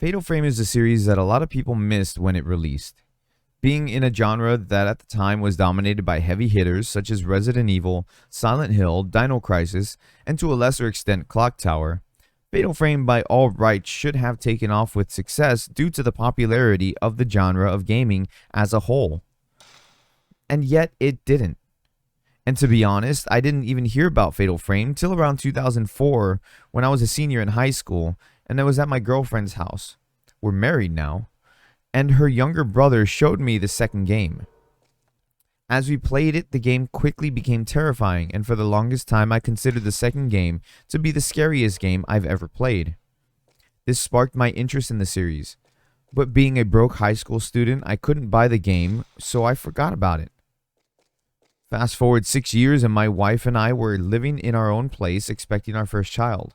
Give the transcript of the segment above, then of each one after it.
Fatal Frame is a series that a lot of people missed when it released. Being in a genre that at the time was dominated by heavy hitters such as Resident Evil, Silent Hill, Dino Crisis, and to a lesser extent Clock Tower, Fatal Frame by all rights should have taken off with success due to the popularity of the genre of gaming as a whole. And yet it didn't. And to be honest, I didn't even hear about Fatal Frame till around 2004 when I was a senior in high school and I was at my girlfriend's house. We're married now. And her younger brother showed me the second game. As we played it, the game quickly became terrifying, and for the longest time I considered the second game to be the scariest game I've ever played. This sparked my interest in the series, but being a broke high school student, I couldn't buy the game, so I forgot about it. Fast forward 6 years and my wife and I were living in our own place expecting our first child.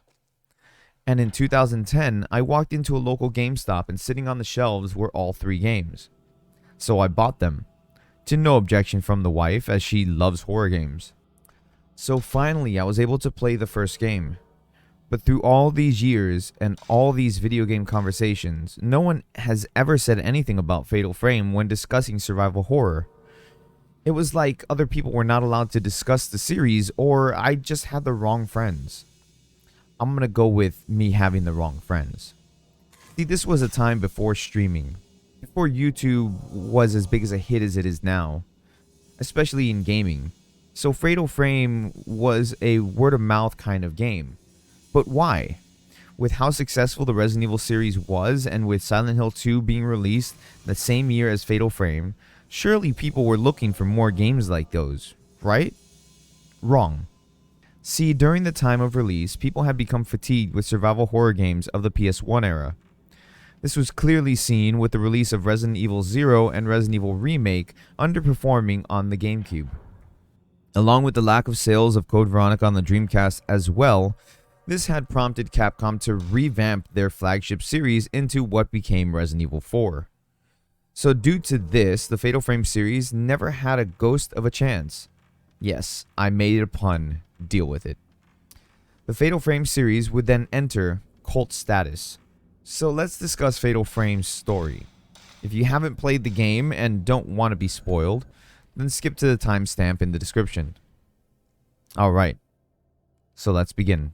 And in 2010, I walked into a local GameStop and sitting on the shelves were all 3 games. So I bought them. To no objection from the wife as she loves horror games. So finally I was able to play the first game. But through all these years and all these video game conversations, no one has ever said anything about Fatal Frame when discussing survival horror. It was like other people were not allowed to discuss the series, or I just had the wrong friends. I'm gonna go with me having the wrong friends. See, this was a time before streaming, before YouTube was as big as a hit as it is now, especially in gaming. So Fatal Frame was a word-of-mouth kind of game. But why? With how successful the Resident Evil series was, and with Silent Hill 2 being released the same year as Fatal Frame, surely people were looking for more games like those, right? Wrong. See, during the time of release, people had become fatigued with survival horror games of the PS1 era. This was clearly seen with the release of Resident Evil 0 and Resident Evil Remake underperforming on the GameCube. Along with the lack of sales of Code Veronica on the Dreamcast as well, this had prompted Capcom to revamp their flagship series into what became Resident Evil 4. So due to this, the Fatal Frame series never had a ghost of a chance. Yes, I made a pun. Deal with it. The Fatal Frame series would then enter cult status. So let's discuss Fatal Frame's story. If you haven't played the game and don't want to be spoiled, then skip to the timestamp in the description. Alright, so let's begin.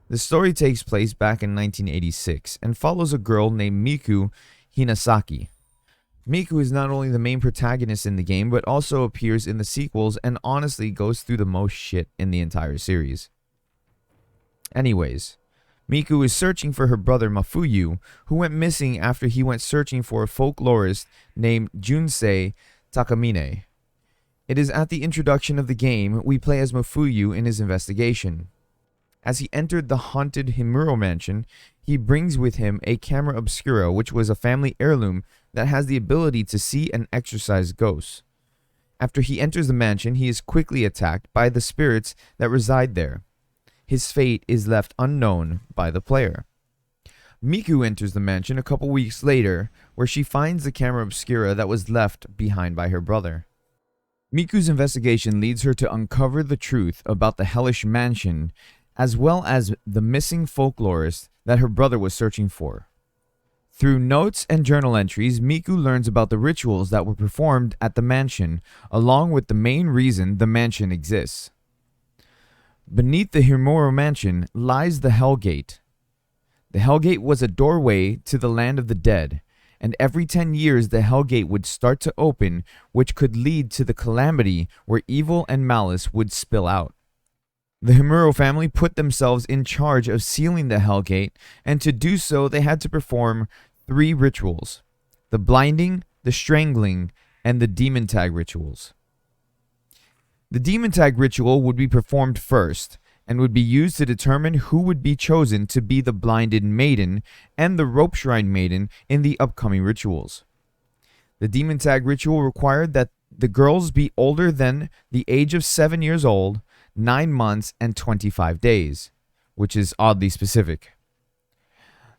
The story takes place back in 1986 and follows a girl named Miku Hinasaki. Miku is not only the main protagonist in the game, but also appears in the sequels and honestly goes through the most shit in the entire series. Anyways, Miku is searching for her brother Mafuyu, who went missing after he went searching for a folklorist named Junsei Takamine. It is at the introduction of the game we play as Mafuyu in his investigation. As he entered the haunted Himuro mansion, he brings with him a camera obscura, which was a family heirloom that has the ability to see and exorcise ghosts. After he enters the mansion, he is quickly attacked by the spirits that reside there. His fate is left unknown by the player. Miku enters the mansion a couple weeks later, where she finds the camera obscura that was left behind by her brother. Miku's investigation leads her to uncover the truth about the hellish mansion, as well as the missing folklorist that her brother was searching for. Through notes and journal entries, Miku learns about the rituals that were performed at the mansion, along with the main reason the mansion exists. Beneath the Himuro mansion lies the Hellgate. The Hellgate was a doorway to the land of the dead, and every 10 years the Hellgate would start to open, which could lead to the calamity where evil and malice would spill out. The Himuro family put themselves in charge of sealing the Hellgate, and to do so they had to perform 3 rituals: the blinding, the strangling, and the demon tag rituals. The demon tag ritual would be performed first, and would be used to determine who would be chosen to be the blinded maiden and the rope shrine maiden in the upcoming rituals. The demon tag ritual required that the girls be older than the age of 7 years old, 9 months, and 25 days, which is oddly specific.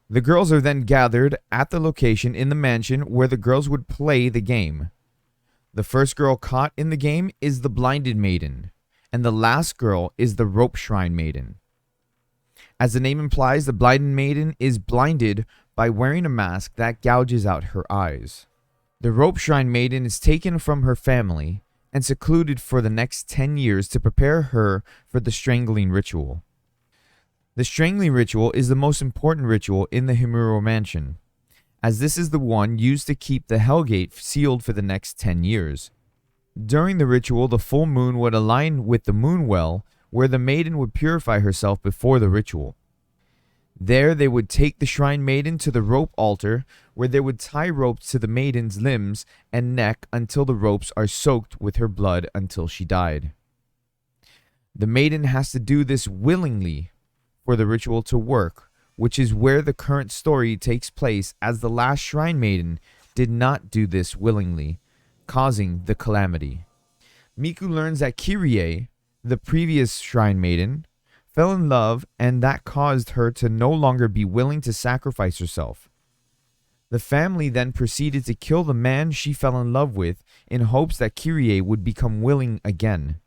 The girls are then gathered at the location in the mansion where the girls would play the game. The first girl caught in the game is the blinded maiden, and the last girl is the rope shrine maiden. As the name implies, the blinded maiden is blinded by wearing a mask that gouges out her eyes. The rope shrine maiden is taken from her family and secluded for the next 10 years to prepare her for the strangling ritual. The strangling ritual is the most important ritual in the Himuro Mansion, as this is the one used to keep the Hellgate sealed for the next 10 years. During the ritual, the full moon would align with the moon well, where the maiden would purify herself before the ritual. There they would take the shrine maiden to the rope altar, where they would tie ropes to the maiden's limbs and neck until the ropes are soaked with her blood until she died. The maiden has to do this willingly for the ritual to work, which is where the current story takes place, as the last shrine maiden did not do this willingly, causing the calamity. Miku learns that Kyrie, the previous shrine maiden, fell in love, and that caused her to no longer be willing to sacrifice herself. The family then proceeded to kill the man she fell in love with in hopes that Kyrie would become willing again.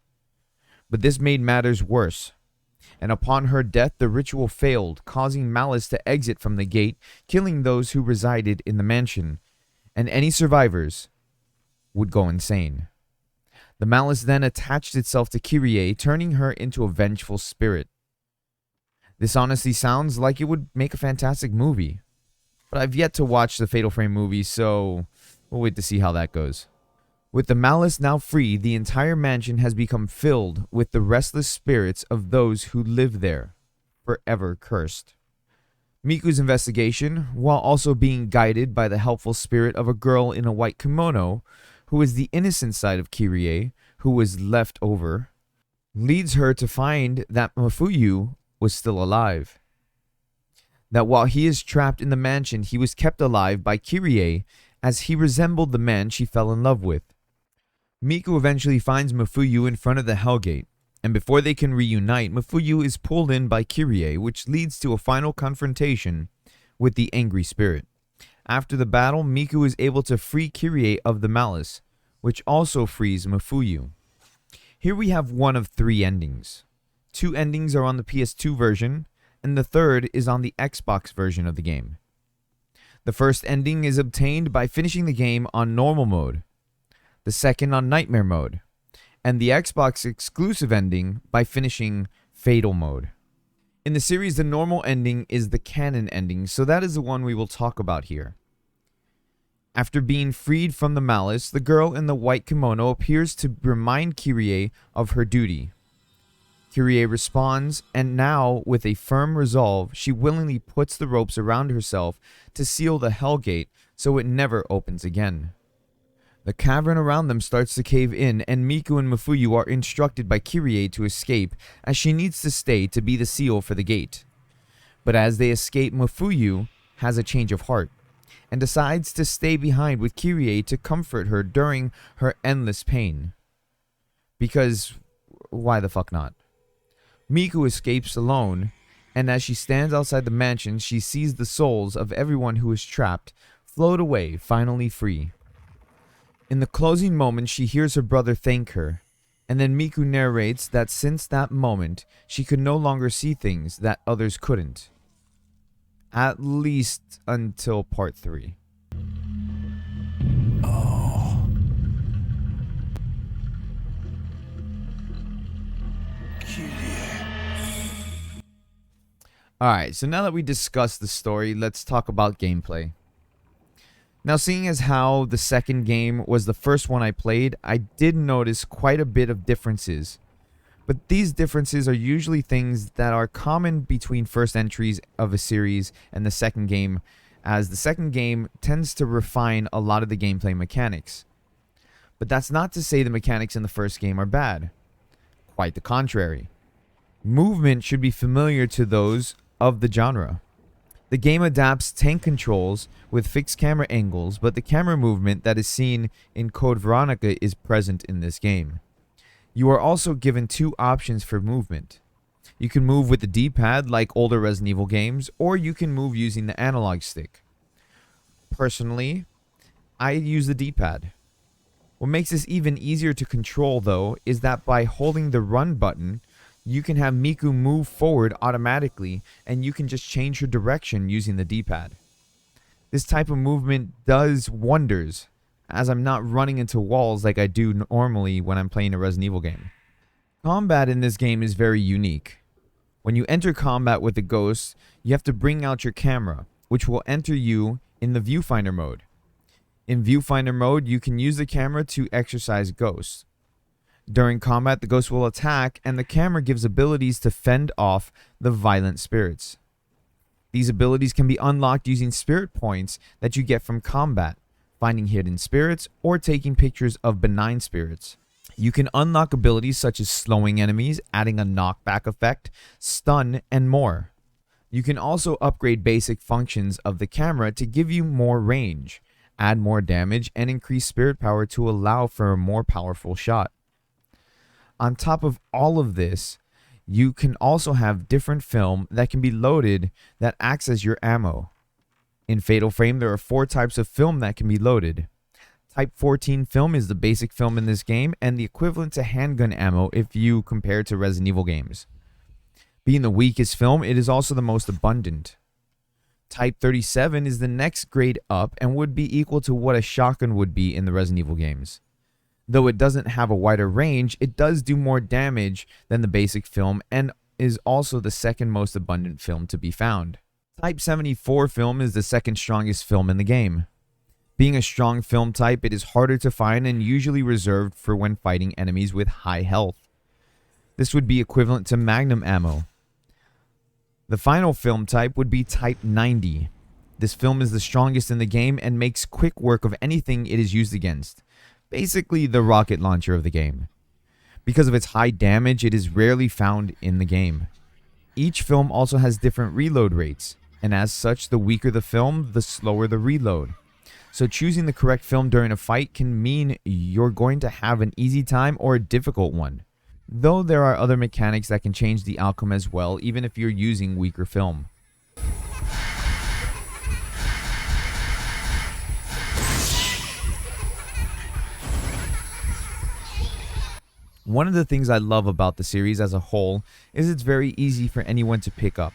But this made matters worse, and upon her death the ritual failed, causing Malice to exit from the gate, killing those who resided in the mansion, and any survivors would go insane. The Malice then attached itself to Kyrie, turning her into a vengeful spirit. This honestly sounds like it would make a fantastic movie, but I've yet to watch the Fatal Frame movie, so we'll wait to see how that goes. With the Malice now free, the entire mansion has become filled with the restless spirits of those who live there, forever cursed. Miku's investigation, while also being guided by the helpful spirit of a girl in a white kimono, who is the innocent side of Kyrie, who was left over, leads her to find that Mafuyu was still alive. That while he is trapped in the mansion, he was kept alive by Kyrie, as he resembled the man she fell in love with. Miku eventually finds Mafuyu in front of the Hellgate, and before they can reunite, Mafuyu is pulled in by Kyrie, which leads to a final confrontation with the angry spirit. After the battle, Miku is able to free Kyrie of the Malice, which also frees Mafuyu. Here we have one of 3 endings. 2 endings are on the PS2 version, and the third is on the Xbox version of the game. The first ending is obtained by finishing the game on normal mode, the second on nightmare mode, and the Xbox exclusive ending by finishing fatal mode. In the series, the normal ending is the canon ending, so that is the one we will talk about here. After being freed from the Malice, the girl in the white kimono appears to remind Kyrie of her duty. Kyrie responds, and now, with a firm resolve, she willingly puts the ropes around herself to seal the Hellgate so it never opens again. The cavern around them starts to cave in, and Miku and Mafuyu are instructed by Kyrie to escape, as she needs to stay to be the seal for the gate. But as they escape, Mafuyu has a change of heart, and decides to stay behind with Kyrie to comfort her during her endless pain. Because, why the fuck not? Miku escapes alone, and as she stands outside the mansion, she sees the souls of everyone who is trapped float away, finally free. In the closing moment, she hears her brother thank her, and then Miku narrates that since that moment, she could no longer see things that others couldn't. At least until part 3. Oh. Alright, so now that we discussed the story, let's talk about gameplay. Now, seeing as how the second game was the first one I played, I did notice quite a bit of differences. But these differences are usually things that are common between first entries of a series and the second game, as the second game tends to refine a lot of the gameplay mechanics. But that's not to say the mechanics in the first game are bad. Quite the contrary. Movement should be familiar to those of the genre. The game adapts tank controls with fixed camera angles, but the camera movement that is seen in Code Veronica is present in this game. You are also given 2 options for movement. You can move with the D-pad like older Resident Evil games, or you can move using the analog stick. Personally, I use the D-pad. What makes this even easier to control, though, is that by holding the run button, you can have Miku move forward automatically, and you can just change her direction using the D-pad. This type of movement does wonders, as I'm not running into walls like I do normally when I'm playing a Resident Evil game. Combat in this game is very unique. When you enter combat with the ghost, you have to bring out your camera, which will enter you in the viewfinder mode. In viewfinder mode, you can use the camera to exorcise ghosts. During combat, the ghost will attack, and the camera gives abilities to fend off the violent spirits. These abilities can be unlocked using spirit points that you get from combat, finding hidden spirits, or taking pictures of benign spirits. You can unlock abilities such as slowing enemies, adding a knockback effect, stun, and more. You can also upgrade basic functions of the camera to give you more range, add more damage, and increase spirit power to allow for a more powerful shot. On top of all of this, you can also have different film that can be loaded that acts as your ammo. In Fatal Frame, there are 4 types of film that can be loaded. Type 14 film is the basic film in this game and the equivalent to handgun ammo if you compare to Resident Evil games. Being the weakest film, it is also the most abundant. Type 37 is the next grade up and would be equal to what a shotgun would be in the Resident Evil games. Though it doesn't have a wider range, it does do more damage than the basic film and is also the second most abundant film to be found. Type 74 film is the second strongest film in the game. Being a strong film type, it is harder to find and usually reserved for when fighting enemies with high health. This would be equivalent to magnum ammo. The final film type would be type 90. This film is the strongest in the game and makes quick work of anything it is used against. Basically the rocket launcher of the game. Because of its high damage, it is rarely found in the game. Each film also has different reload rates, and as such, the weaker the film, the slower the reload. So choosing the correct film during a fight can mean you're going to have an easy time or a difficult one. Though there are other mechanics that can change the outcome as well, even if you're using weaker film. One of the things I love about the series as a whole is it's very easy for anyone to pick up.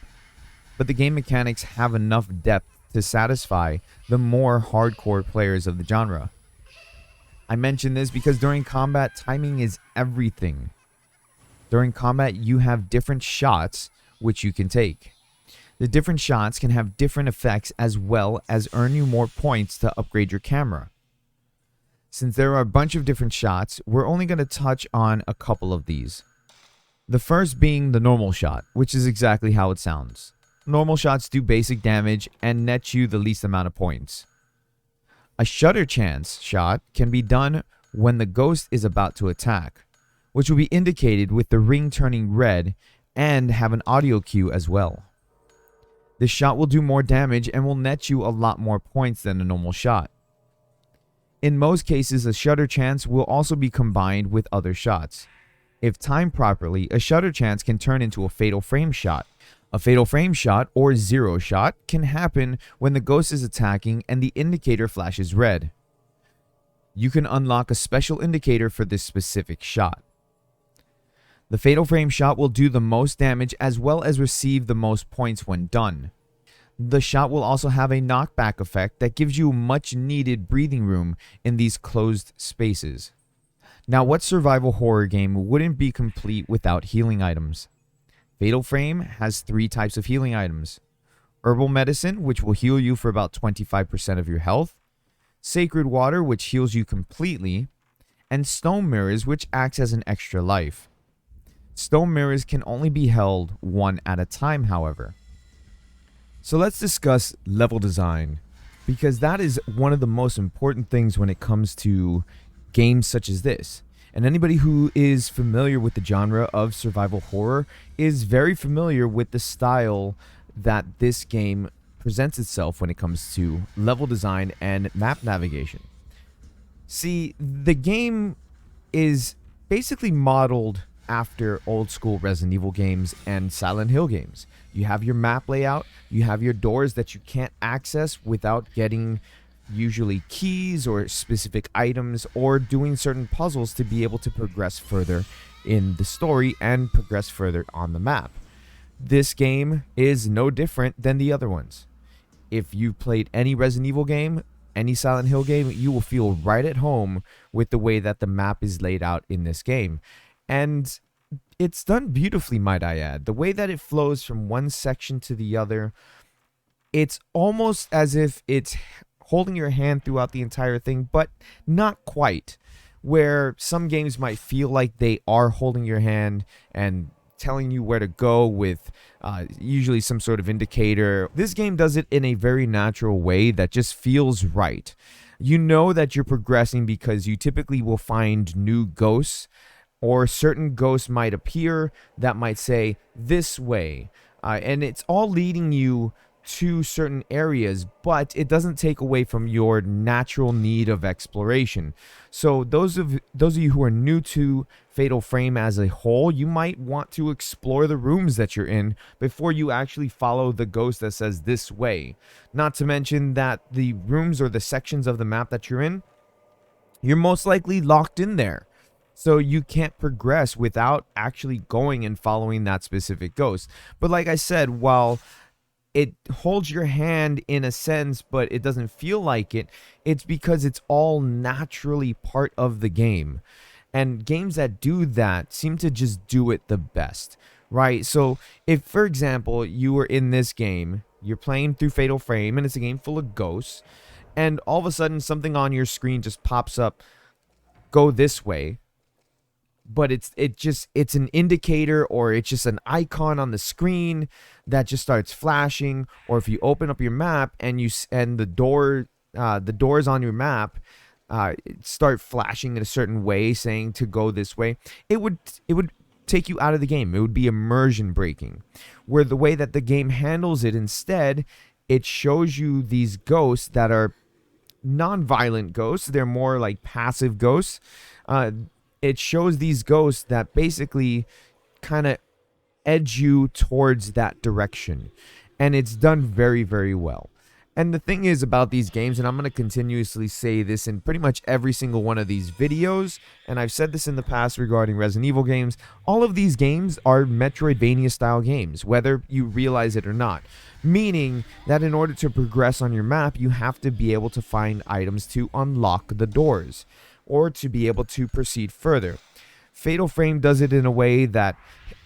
But the game mechanics have enough depth to satisfy the more hardcore players of the genre. I mention this because during combat, timing is everything. During combat, you have different shots which you can take. The different shots can have different effects as well as earn you more points to upgrade your camera. Since there are a bunch of different shots, we're only going to touch on a couple of these. The first being the normal shot, which is exactly how it sounds. Normal shots do basic damage and net you the least amount of points. A shutter chance shot can be done when the ghost is about to attack, which will be indicated with the ring turning red and have an audio cue as well. This shot will do more damage and will net you a lot more points than a normal shot. In most cases, a shutter chance will also be combined with other shots. If timed properly, a shutter chance can turn into a fatal frame shot. A fatal frame shot, or zero shot, can happen when the ghost is attacking and the indicator flashes red. You can unlock a special indicator for this specific shot. The fatal frame shot will do the most damage as well as receive the most points when done. The shot will also have a knockback effect that gives you much needed breathing room in these closed spaces. Now, what survival horror game wouldn't be complete without healing items? Fatal Frame has 3 types of healing items. Herbal Medicine, which will heal you for about 25% of your health. Sacred Water, which heals you completely. And Stone Mirrors, which acts as an extra life. Stone Mirrors can only be held 1 at a time, however. So let's discuss level design, because that is one of the most important things when it comes to games such as this. And anybody who is familiar with the genre of survival horror is very familiar with the style that this game presents itself when it comes to level design and map navigation. See, the game is basically modeled after old school Resident Evil games and Silent Hill games. You have your map layout, you have your doors that you can't access without getting usually keys or specific items or doing certain puzzles to be able to progress further in the story and progress further on the map. This game is no different than the other ones. if you've played any Resident Evil game, any Silent Hill game, you will feel right at home with the way that the map is laid out in this game. And it's done beautifully, might I add. The way that it flows from one section to the other, it's almost as if it's holding your hand throughout the entire thing, but not quite. Where some games might feel like they are holding your hand and telling you where to go with usually some sort of indicator. This game does it in a very natural way that just feels right. You know that you're progressing because you typically will find new ghosts, or certain ghosts might appear that might say this way, and it's all leading you to certain areas, but it doesn't take away from your natural need of exploration. So those of you who are new to Fatal Frame as a whole, you might want to explore the rooms that you're in before you actually follow the ghost that says this way. Not to mention that the rooms or the sections of the map that you're in, you're most likely locked in there. So you can't progress without actually going and following that specific ghost. But like I said, while it holds your hand in a sense, but it doesn't feel like it, it's because it's all naturally part of the game. And games that do that seem to just do it the best, right? So if, for example, you were in this game, you're playing through Fatal Frame, and it's a game full of ghosts, and all of a sudden something on your screen just pops up, go this way, but it's an indicator, or it's just an icon on the screen that just starts flashing. Or if you open up your map and the doors on your map start flashing in a certain way saying to go this way, it would take you out of the game. It would be immersion breaking. Where the way that the game handles it, instead, it shows you these ghosts that are non-violent ghosts. They're more like passive ghosts. It shows these ghosts that basically kind of edge you towards that direction. And it's done very, very well. And the thing is about these games, and I'm going to continuously say this in pretty much every single one of these videos, and I've said this in the past regarding Resident Evil games, all of these games are Metroidvania style games, whether you realize it or not. Meaning that in order to progress on your map, you have to be able to find items to unlock the doors, or to be able to proceed further. Fatal Frame does it in a way that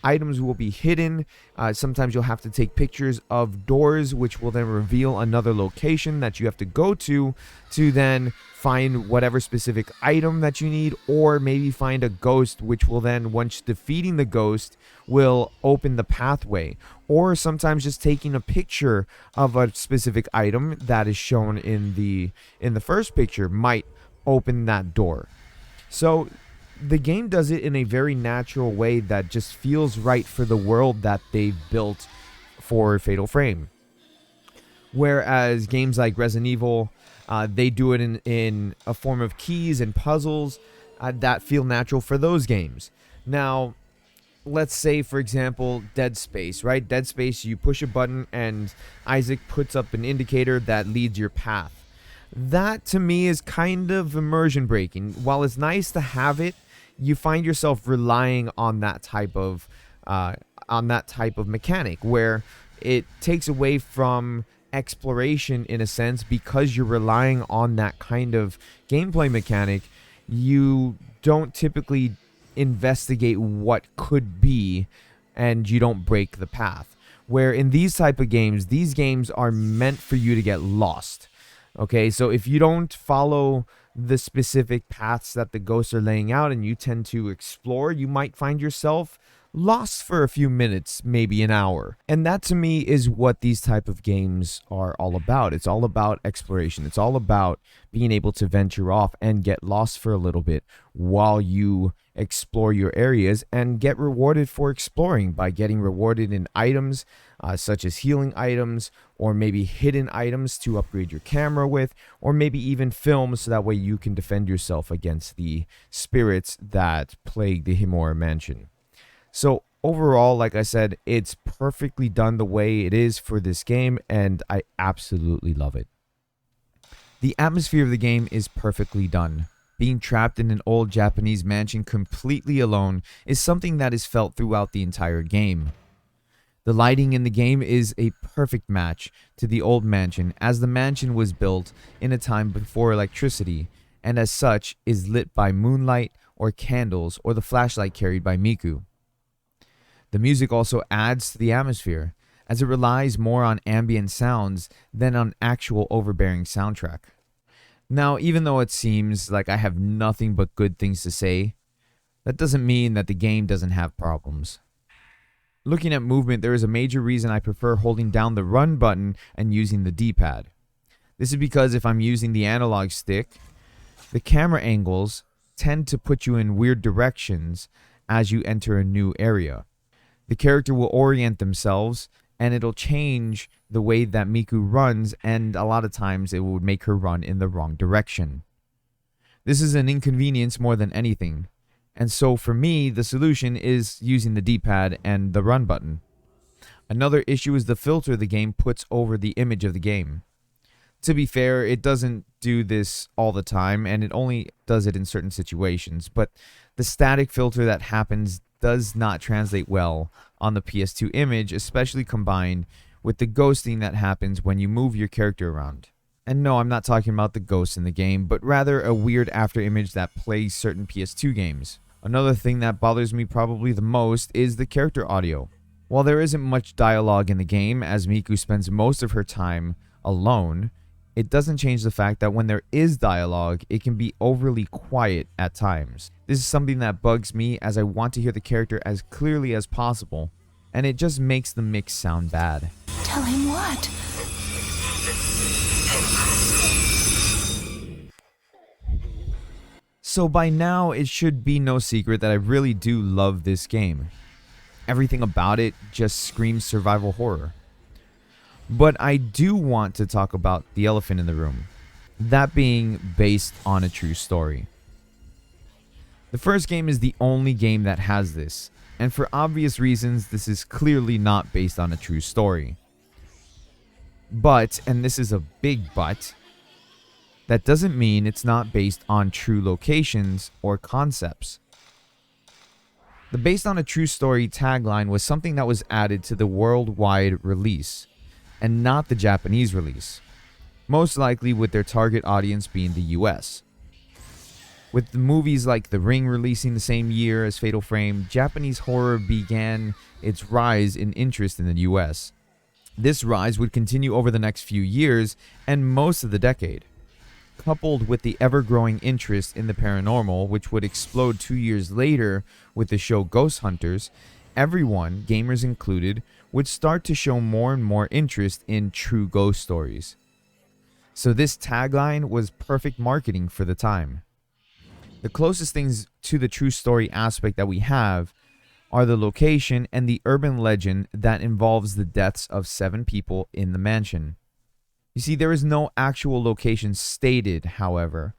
items will be hidden. Sometimes you'll have to take pictures of doors, which will then reveal another location that you have to go to then find whatever specific item that you need, or maybe find a ghost, which will then, once defeating the ghost, will open the pathway. Or sometimes just taking a picture of a specific item that is shown in the first picture might open that door. So the game does it in a very natural way that just feels right for the world that they've built for Fatal Frame. Whereas games like Resident Evil, they do it in a form of keys and puzzles that feel natural for those games. Now, let's say, for example, Dead Space, right? Dead Space, you push a button and Isaac puts up an indicator that leads your path. That, to me, is kind of immersion breaking. While it's nice to have it, you find yourself relying on that type of mechanic, where it takes away from exploration in a sense, because you're relying on that kind of gameplay mechanic. You don't typically investigate what could be, and you don't break the path. Where in these type of games, these games are meant for you to get lost. Okay, so if you don't follow the specific paths that the ghosts are laying out and you tend to explore, you might find yourself lost for a few minutes, maybe an hour. And that, to me, is what these type of games are all about. It's all about exploration. It's all about being able to venture off and get lost for a little bit while you explore your areas, and get rewarded for exploring by getting rewarded in items such as healing items, or maybe hidden items to upgrade your camera with, or maybe even film, so that way you can defend yourself against the spirits that plague the Himura mansion. So overall, like I said, it's perfectly done the way it is for this game, and I absolutely love it. The atmosphere of the game is perfectly done. Being trapped in an old Japanese mansion completely alone is something that is felt throughout the entire game. The lighting in the game is a perfect match to the old mansion, as the mansion was built in a time before electricity, and as such is lit by moonlight or candles or the flashlight carried by Miku. The music also adds to the atmosphere, as it relies more on ambient sounds than on actual overbearing soundtrack. Now, even though it seems like I have nothing but good things to say, that doesn't mean that the game doesn't have problems. Looking at movement, there is a major reason I prefer holding down the run button and using the D-pad. This is because if I'm using the analog stick, the camera angles tend to put you in weird directions as you enter a new area. The character will orient themselves and it'll change the way that Miku runs, and a lot of times it would make her run in the wrong direction. This is an inconvenience more than anything. And so for me, the solution is using the D-pad and the run button. Another issue is the filter the game puts over the image of the game. To be fair, it doesn't do this all the time, and it only does it in certain situations, but the static filter that happens does not translate well on the PS2 image, especially combined with the ghosting that happens when you move your character around. And no, I'm not talking about the ghosts in the game, but rather a weird afterimage that plays certain PS2 games. Another thing that bothers me probably the most is the character audio. While there isn't much dialogue in the game, as Miku spends most of her time alone, it doesn't change the fact that when there is dialogue, it can be overly quiet at times. This is something that bugs me, as I want to hear the character as clearly as possible, and it just makes the mix sound bad. Tell him what? So by now, it should be no secret that I really do love this game. Everything about it just screams survival horror. But I do want to talk about the elephant in the room, that being based on a true story. The first game is the only game that has this, and for obvious reasons, this is clearly not based on a true story. But, and this is a big but, that doesn't mean it's not based on true locations or concepts. The based on a true story tagline was something that was added to the worldwide release, and not the Japanese release, most likely with their target audience being the US. With the movies like The Ring releasing the same year as Fatal Frame, Japanese horror began its rise in interest in the US. This rise would continue over the next few years and most of the decade. Coupled with the ever-growing interest in the paranormal, which would explode 2 years later with the show Ghost Hunters, everyone, gamers included, would start to show more and more interest in true ghost stories. So this tagline was perfect marketing for the time. The closest things to the true story aspect that we have are the location and the urban legend that involves the deaths of 7 people in the mansion. You see, there is no actual location stated, however,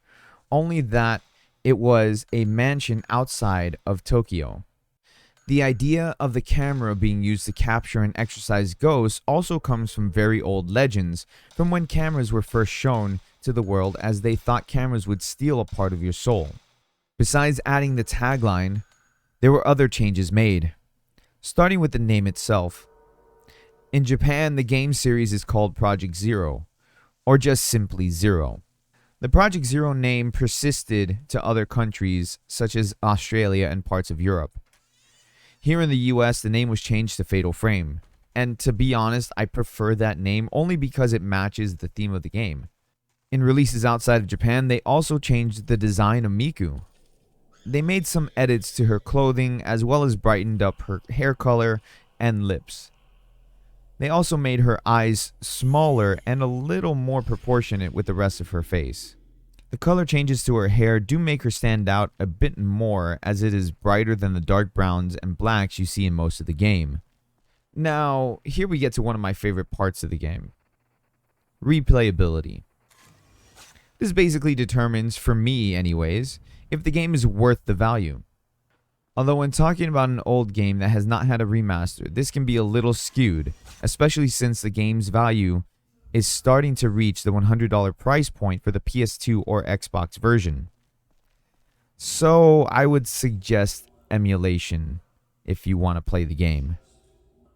only that it was a mansion outside of Tokyo. The idea of the camera being used to capture and exorcise ghosts also comes from very old legends, from when cameras were first shown to the world, as they thought cameras would steal a part of your soul. Besides adding the tagline, there were other changes made, starting with the name itself. In Japan, the game series is called Project Zero, or just simply Zero. The Project Zero name persisted to other countries such as Australia and parts of Europe. Here in the US, the name was changed to Fatal Frame, and to be honest, I prefer that name only because it matches the theme of the game. In releases outside of Japan, they also changed the design of Miku. They made some edits to her clothing, as well as brightened up her hair color and lips. They also made her eyes smaller and a little more proportionate with the rest of her face. The color changes to her hair do make her stand out a bit more, as it is brighter than the dark browns and blacks you see in most of the game. Now, here we get to one of my favorite parts of the game. Replayability. This basically determines, for me anyways, if the game is worth the value. Although when talking about an old game that has not had a remaster, this can be a little skewed, especially since the game's value is starting to reach the $100 price point for the PS2 or Xbox version. So I would suggest emulation if you want to play the game.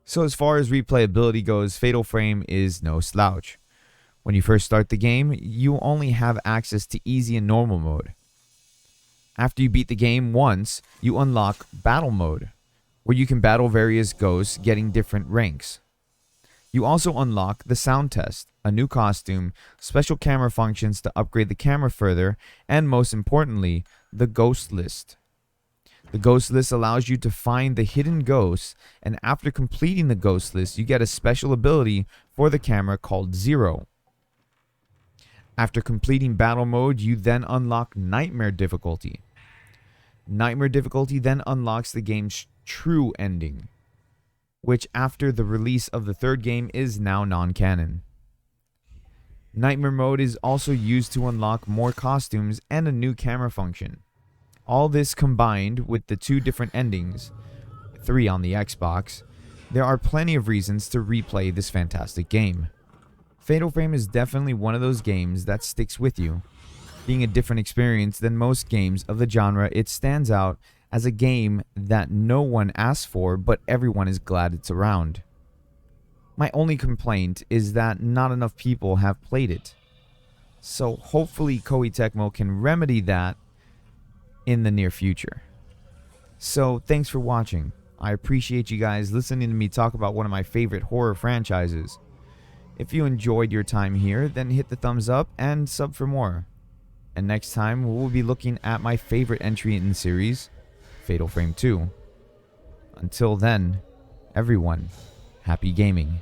So as far as replayability goes, Fatal Frame is no slouch. When you first start the game, you only have access to easy and normal mode. After you beat the game once, you unlock battle mode, where you can battle various ghosts getting different ranks. You also unlock the sound test, a new costume, special camera functions to upgrade the camera further, and most importantly, the ghost list. The ghost list allows you to find the hidden ghosts, and after completing the ghost list, you get a special ability for the camera called Zero. After completing battle mode, you then unlock Nightmare difficulty. Nightmare difficulty then unlocks the game's true ending, which after the release of the third game is now non-canon. Nightmare mode is also used to unlock more costumes and a new camera function. All this combined with the 2 different endings, 3 on the Xbox, there are plenty of reasons to replay this fantastic game. Fatal Frame is definitely one of those games that sticks with you. Being a different experience than most games of the genre, it stands out as a game that no one asks for, but everyone is glad it's around. My only complaint is that not enough people have played it. So hopefully Koei Tecmo can remedy that in the near future. So thanks for watching. I appreciate you guys listening to me talk about one of my favorite horror franchises. If you enjoyed your time here, then hit the thumbs up and sub for more. And next time, we'll be looking at my favorite entry in the series, Fatal Frame 2. Until then, everyone, happy gaming.